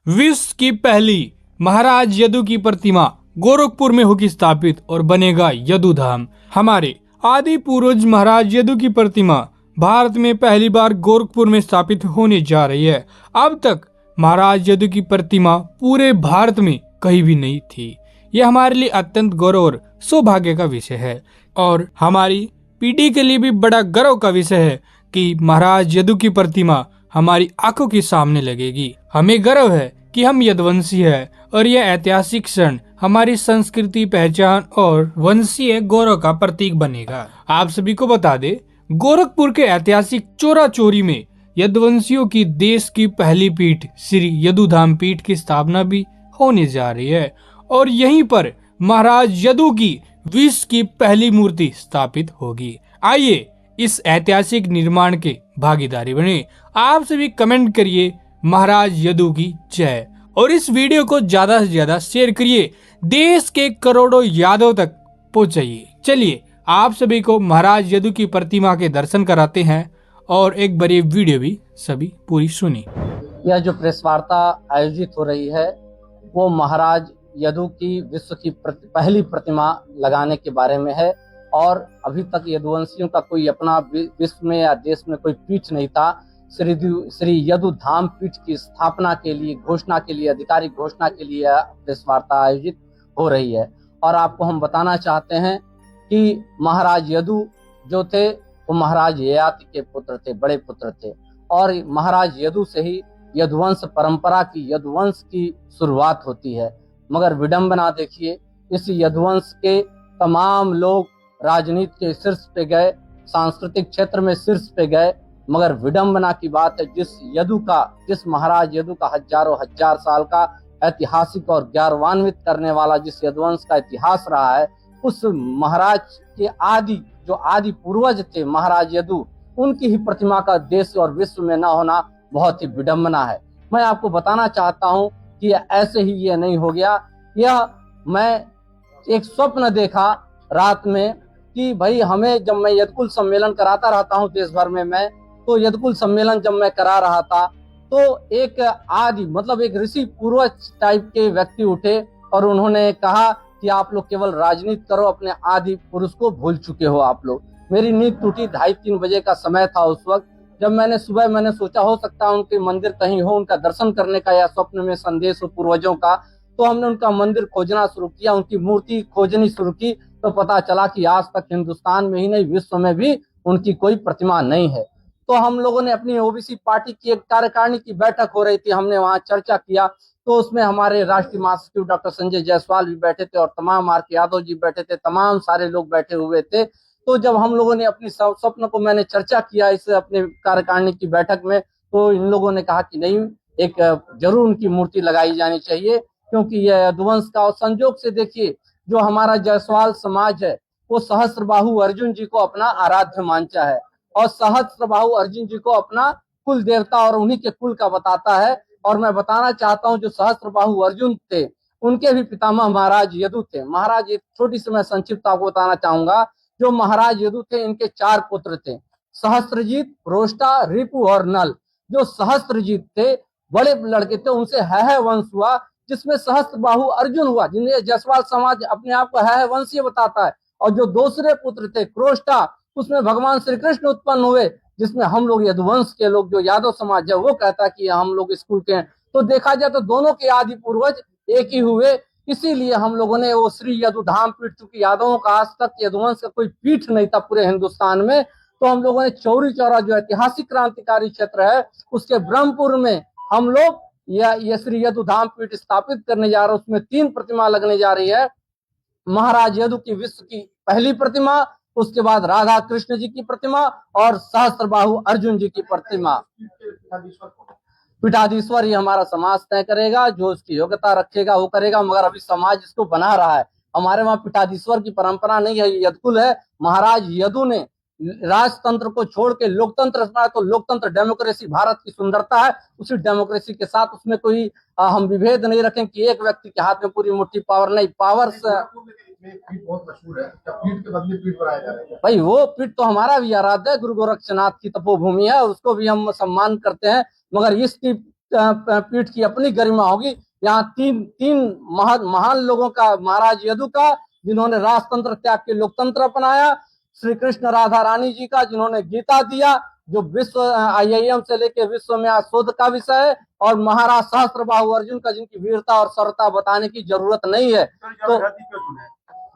विश्व की पहली महाराज यदु की प्रतिमा गोरखपुर में होगी स्थापित और बनेगा यदु धाम। हमारे आदि पूर्वज महाराज यदु की प्रतिमा भारत में पहली बार गोरखपुर में स्थापित होने जा रही है। अब तक महाराज यदु की प्रतिमा पूरे भारत में कहीं भी नहीं थी। यह हमारे लिए अत्यंत गौरव और सौभाग्य का विषय है और हमारी पीढ़ी के लिए भी बड़ा गर्व का विषय है कि महाराज यदु की प्रतिमा हमारी आंखों के सामने लगेगी। हमें गर्व है कि हम यदुवंशी है और यह ऐतिहासिक क्षण हमारी संस्कृति, पहचान और वंशीय गौरव का प्रतीक बनेगा। आप सभी को बता दे, गोरखपुर के ऐतिहासिक चोरा चोरी में यदुवंशियों की देश की पहली पीठ श्री यदुधाम पीठ की स्थापना भी होने जा रही है और यहीं पर महाराज यदु की विश्व की पहली मूर्ति स्थापित होगी। आइए इस ऐतिहासिक निर्माण के भागीदारी बने। आप सभी कमेंट करिए महाराज यदु की जय और इस वीडियो को ज्यादा से ज्यादा शेयर करिए, देश के करोड़ों यादों तक पहुंचाइए। चलिए आप सभी को महाराज यदु की प्रतिमा के दर्शन कराते हैं और एक बार ये वीडियो भी सभी पूरी सुनी। यह जो प्रेस वार्ता आयोजित हो रही है वो महाराज यदु की विश्व की पहली प्रतिमा लगाने के बारे में है और अभी तक यदुवंशियों का कोई अपना विश्व में या देश में कोई पीठ नहीं था। श्री यदु धाम पीठ की स्थापना के लिए, घोषणा के लिए, आधिकारिक घोषणा के लिए प्रेस वार्ता आयोजित हो रही है। और आपको हम बताना चाहते हैं कि महाराज यदु जो थे वो महाराज ययाति के पुत्र थे, बड़े पुत्र थे और महाराज यदु से ही यदुवंश परंपरा की, यदुवंश की शुरुआत होती है। मगर विडंबना देखिए, इस यदुवंश के तमाम लोग राजनीति के शीर्ष पे गए, सांस्कृतिक क्षेत्र में शीर्ष पे गए, मगर विडंबना की बात है जिस महाराज यदु का हजारों हजार साल का ऐतिहासिक और गौरवान्वित करने वाला जिस यदुवंश का इतिहास रहा है, उस महाराज के आदि पूर्वज थे महाराज यदु, उनकी ही प्रतिमा का देश और विश्व में न होना बहुत ही विडंबना है। मैं आपको बताना चाहता हूं कि ऐसे ही ये नहीं हो गया। यह मैं एक स्वप्न देखा रात में कि भाई जब मैं यदकुल सम्मेलन कराता रहता हूं देश भर में, मैं तो यदकुल सम्मेलन जब मैं करा रहा था तो एक एक ऋषि पूर्वज टाइप के व्यक्ति उठे और उन्होंने कहा कि आप लोग केवल राजनीति करो, अपने आदि पुरुष को भूल चुके हो आप लोग। मेरी नींद टूटी, 2:30-3 बजे का समय था उस वक्त, जब मैंने सोचा हो सकता है उनके मंदिर कहीं हो, उनका दर्शन करने का या स्वप्न में संदेश हो पूर्वजों का। तो हमने उनका मंदिर खोजना शुरू किया, उनकी मूर्ति खोजनी शुरू की, तो पता चला कि आज तक हिंदुस्तान में ही नहीं विश्व में भी उनकी कोई प्रतिमा नहीं है। तो हम लोगों ने अपनी ओबीसी पार्टी की एक कार्यकारिणी की बैठक हो रही थी, हमने वहां चर्चा किया, तो उसमें हमारे राष्ट्रीय महासचिव डॉक्टर संजय जायसवाल भी बैठे थे और तमाम आर.के. यादव जी बैठे थे, तमाम सारे लोग बैठे हुए थे। तो जब हम लोगों ने अपनी स्वप्न को मैंने चर्चा किया इस अपने कार्यकारिणी की बैठक में, तो इन लोगों ने कहा कि नहीं, एक जरूर उनकी मूर्ति लगाई जानी चाहिए, क्योंकि यह यदुवंश का। और संजोग से देखिए, जो हमारा जायसवाल समाज है वो सहस्त्रबाहु अर्जुन जी को अपना आराध्य मानता है और सहस्त्रबाहु अर्जुन जी को अपना कुल देवता और उन्हीं के कुल का बताता है। और मैं बताना चाहता हूं, जो सहस्त्रबाहु अर्जुन थे उनके भी पितामह महाराज यदु थे। महाराज, एक छोटी सी मैं संक्षिप्त आपको बताना चाहूंगा, जो महाराज यदु थे इनके 4 पुत्र थे, सहस्त्रजीत, रोष्टा, रिपु और नल। जो सहस्त्रजीत थे बड़े लड़के थे, उनसे है वंश हुआ, जिसमें सहस्त्रबाहु अर्जुन हुआ, जिन्हें जायसवाल समाज अपने आप को है वंशीय बताता है। और जो दूसरे पुत्र थे क्रोष्टा, उसमें भगवान श्री कृष्ण उत्पन्न हुए, जिसमें हम लोग यदुवंश के लोग, जो यादव समाज है वो कहता है कि हम लोग स्कूल के हैं। तो देखा जाए तो दोनों के आदि पूर्वज एक ही हुए। इसीलिए हम लोगों ने वो श्री यदु धाम पीठ, चूंकि यादवों का आज तक यदुवंश का कोई पीठ नहीं था पूरे हिंदुस्तान में, तो हम लोगों ने चौरी चौरा जो ऐतिहासिक क्रांतिकारी क्षेत्र है उसके ब्रह्मपुर में हम लोग यह श्री यदु धाम पीठ स्थापित करने जा रहे हैं। उसमें 3 प्रतिमा लगने जा रही है। महाराज यदु की विश्व की पहली प्रतिमा, उसके बाद राधा कृष्ण जी की प्रतिमा और सहस्त्रबाहु अर्जुन जी की प्रतिमा। पीठाधीश्वर ये हमारा समाज तय करेगा, जो उसकी योग्यता रखेगा वो करेगा, मगर अभी समाज इसको बना रहा है। हमारे वहाँ पीठाधीश्वर की परंपरा नहीं है, यदकुल है। महाराज यदु ने राजतंत्र को छोड़ के लोकतंत्र रचना, तो लोकतंत्र डेमोक्रेसी भारत की सुंदरता है। उसी डेमोक्रेसी के साथ उसमें कोई हम विभेद नहीं रखें कि एक व्यक्ति के हाथ में पूरी मुट्ठी पावर नहीं। पावर बहुत मशहूर है, पीठ के बदले पीठ बनाया जा रहा है भाई, वो पीठ तो हमारा भी आराध्य है, गुरु गोरक्षनाथ की तपोभूमि है, उसको भी हम सम्मान करते हैं। मगर इसकी पीठ की अपनी गरिमा होगी। यहाँ तीन महान लोगों का, महाराज यदु का जिन्होंने राजतंत्र त्याग के लोकतंत्र अपनाया, श्री कृष्ण राधा रानी जी का जिन्होंने गीता दिया, जो विश्व IIM से लेके विश्व में आज शोध का विषय है, और महाराज सहस्त्रबाहु अर्जुन का जिनकी वीरता और शौर्यता बताने की जरूरत नहीं है। तो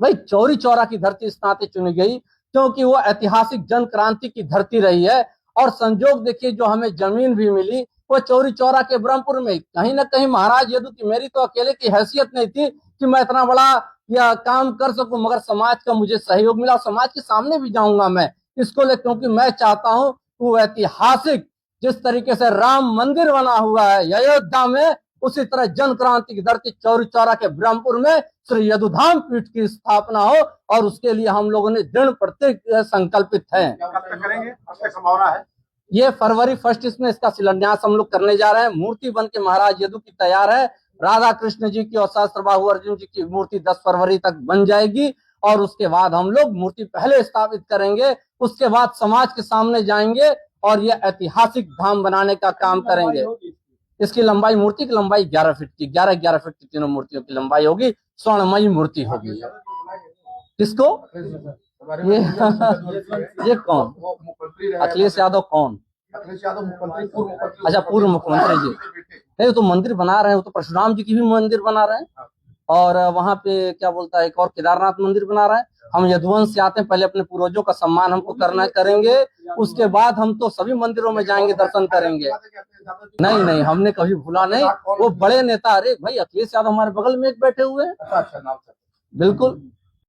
भाई चौरी चौरा की धरती इस नाते चुनी गई क्योंकि वो ऐतिहासिक जन क्रांति की धरती रही है। और संजोग देखिए, जो हमें जमीन भी मिली वो चौरी चौरा के ब्रह्मपुर में। कहीं ना कहीं महाराज यदु की, मेरी तो अकेले की हैसियत नहीं थी कि मैं इतना बड़ा या काम कर सकूं, मगर समाज का मुझे सहयोग मिला। समाज के सामने भी जाऊंगा मैं इसको ले, क्योंकि मैं चाहता हूं वो ऐतिहासिक जिस तरीके से राम मंदिर बना हुआ है अयोध्या में, उसी तरह जन क्रांति की धरती चौरी चौरा के ब्रह्मपुर में श्री यदुधाम पीठ की स्थापना हो, और उसके लिए हम लोगों ने दृढ़ प्रत्येक संकल्पित हैं। कब तक करेंगे, कब तक संभावना है? ये फरवरी 1 इसमें इसका शिलान्यास हम लोग करने जा रहे हैं। मूर्ति बन के महाराज यदु की तैयार है। राधा कृष्ण जी की और सहस्त्रबाहु अर्जुन जी की मूर्ति 10 फरवरी तक बन जाएगी, और उसके बाद हम लोग मूर्ति पहले स्थापित करेंगे, उसके बाद समाज के सामने जाएंगे और ये ऐतिहासिक धाम बनाने का काम करेंगे। इसकी लंबाई, मूर्ति की लंबाई 11 फीट की, 11 फीट की तीनों मूर्तियों की लंबाई होगी। स्वर्णमयी मूर्ति होगी। किसको ये कौन? अखिलेश यादव कौन? अखिलेश यादव मुख्यमंत्री, पूर्व मुख्यमंत्री। अच्छा, पूर्व मुख्यमंत्री जी। नहीं, तो मंदिर बना रहे हैं, वो तो परशुराम जी की भी मंदिर बना रहे हैं, और वहां पे क्या बोलता है, एक और केदारनाथ मंदिर बना रहे हैं। हम यदुवंश से आते हैं, पहले अपने पूर्वजों का सम्मान हमको करना करेंगे, उसके बाद हम तो सभी मंदिरों में जाएंगे, दर्शन करेंगे। नहीं, हमने कभी भूला नहीं। वो बड़े नेता, अरे भाई अखिलेश यादव हमारे बगल में एक बैठे हुए हैं। अच्छा, बिल्कुल।